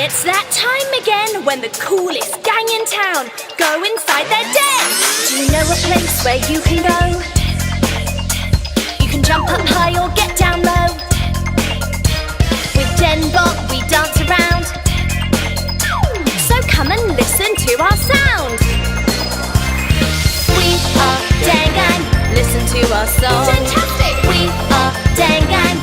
It's that time again when the coolest gang in town go inside their den. Do you know a place where you can go? You can jump up high or get down low. With Denbot we dance around, so come and listen to our sound. We are Dang Gang, listen to our song. Fantastic! We are Dang Gang,